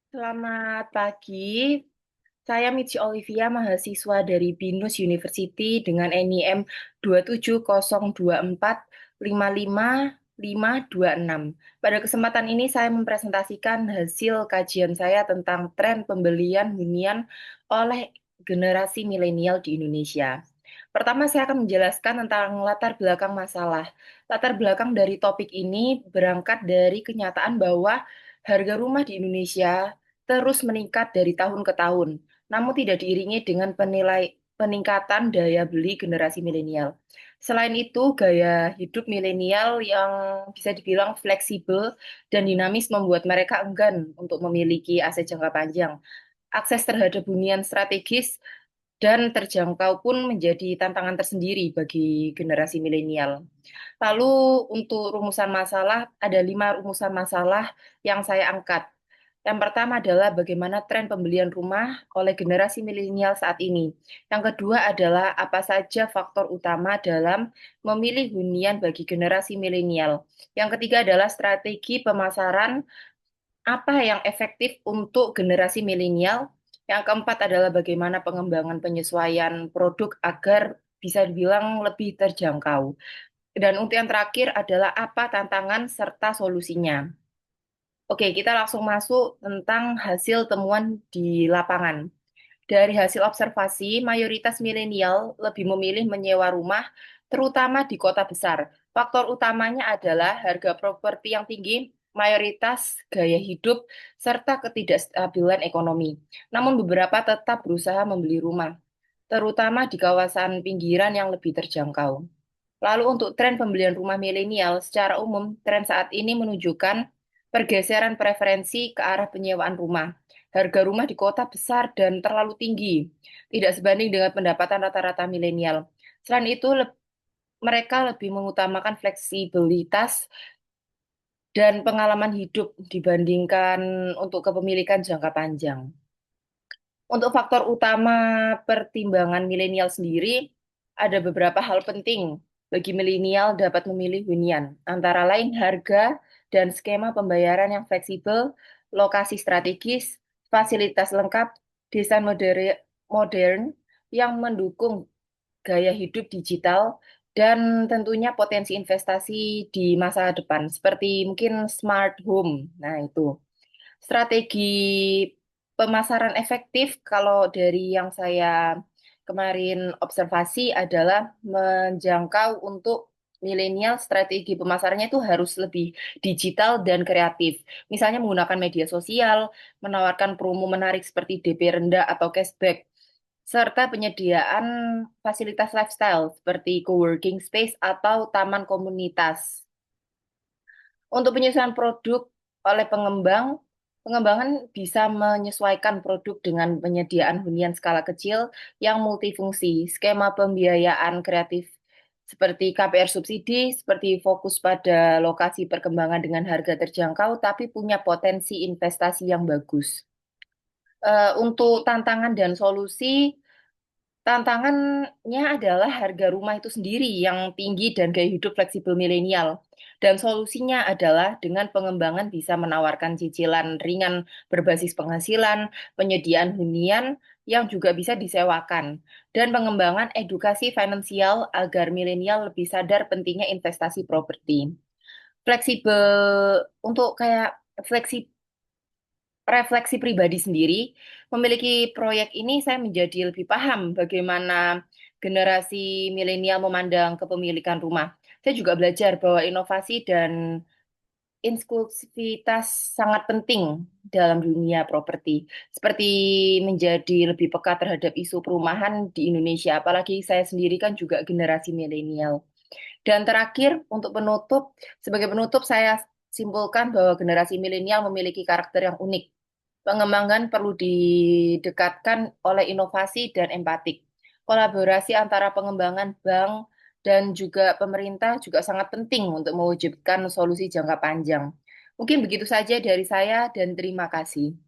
Selamat pagi, saya Michi Olivia, mahasiswa dari BINUS University dengan NIM 27024555526. Pada kesempatan ini saya mempresentasikan hasil kajian saya tentang tren pembelian hunian oleh generasi milenial di Indonesia. Pertama, saya akan menjelaskan tentang latar belakang masalah. Latar belakang dari topik ini berangkat dari kenyataan bahwa harga rumah di Indonesia terus meningkat dari tahun ke tahun, namun tidak diiringi dengan peningkatan daya beli generasi milenial. Selain itu, gaya hidup milenial yang bisa dibilang fleksibel dan dinamis membuat mereka enggan untuk memiliki aset jangka panjang. Akses terhadap hunian strategis dan terjangkau pun menjadi tantangan tersendiri bagi generasi milenial. Lalu untuk rumusan masalah, ada 5 rumusan masalah yang saya angkat. Yang pertama adalah bagaimana tren pembelian rumah oleh generasi milenial saat ini. Yang kedua adalah apa saja faktor utama dalam memilih hunian bagi generasi milenial. Yang ketiga adalah strategi pemasaran apa yang efektif untuk generasi milenial. Yang keempat adalah bagaimana pengembangan penyesuaian produk agar bisa dibilang lebih terjangkau. Dan untuk yang terakhir adalah apa tantangan serta solusinya. Oke, kita langsung masuk tentang hasil temuan di lapangan. Dari hasil observasi, mayoritas milenial lebih memilih menyewa rumah, terutama di kota besar. Faktor utamanya adalah harga properti yang tinggi, mayoritas gaya hidup, serta ketidakstabilan ekonomi. Namun beberapa tetap berusaha membeli rumah, terutama di kawasan pinggiran yang lebih terjangkau. Lalu untuk tren pembelian rumah milenial, secara umum, tren saat ini menunjukkan pergeseran preferensi ke arah penyewaan rumah. Harga rumah di kota besar dan terlalu tinggi, tidak sebanding dengan pendapatan rata-rata milenial. Selain itu, mereka lebih mengutamakan fleksibilitas dan pengalaman hidup dibandingkan untuk kepemilikan jangka panjang. Untuk faktor utama pertimbangan milenial sendiri, ada beberapa hal penting bagi milenial dapat memilih hunian, antara lain harga dan skema pembayaran yang fleksibel, lokasi strategis, fasilitas lengkap, desain modern yang mendukung gaya hidup digital, dan tentunya potensi investasi di masa depan, seperti mungkin smart home. Nah, itu. Strategi pemasaran efektif kalau dari yang saya kemarin observasi adalah menjangkau untuk milenial, strategi pemasarannya itu harus lebih digital dan kreatif. Misalnya menggunakan media sosial, menawarkan promo menarik seperti DP rendah atau cashback, serta penyediaan fasilitas lifestyle seperti coworking space atau taman komunitas. Untuk penyesuaian produk oleh pengembang, pengembangan bisa menyesuaikan produk dengan penyediaan hunian skala kecil yang multifungsi, skema pembiayaan kreatif seperti KPR subsidi, seperti fokus pada lokasi perkembangan dengan harga terjangkau, tapi punya potensi investasi yang bagus. Untuk tantangan dan solusi, tantangannya adalah harga rumah itu sendiri yang tinggi dan gaya hidup fleksibel milenial. Dan solusinya adalah dengan pengembangan bisa menawarkan cicilan ringan berbasis penghasilan, penyediaan hunian yang juga bisa disewakan, dan pengembangan edukasi finansial agar milenial lebih sadar pentingnya investasi properti. Fleksibel untuk kayak fleksibel refleksi pribadi sendiri, memiliki proyek ini saya menjadi lebih paham bagaimana generasi milenial memandang kepemilikan rumah. Saya juga belajar bahwa inovasi dan inklusivitas sangat penting dalam dunia properti, seperti menjadi lebih peka terhadap isu perumahan di Indonesia, apalagi saya sendiri kan juga generasi milenial. Dan terakhir, untuk penutup, sebagai penutup saya simpulkan bahwa generasi milenial memiliki karakter yang unik. Pengembangan perlu didekatkan oleh inovasi dan empatik. Kolaborasi antara pengembangan bank dan juga pemerintah juga sangat penting untuk mewujudkan solusi jangka panjang. Mungkin begitu saja dari saya dan terima kasih.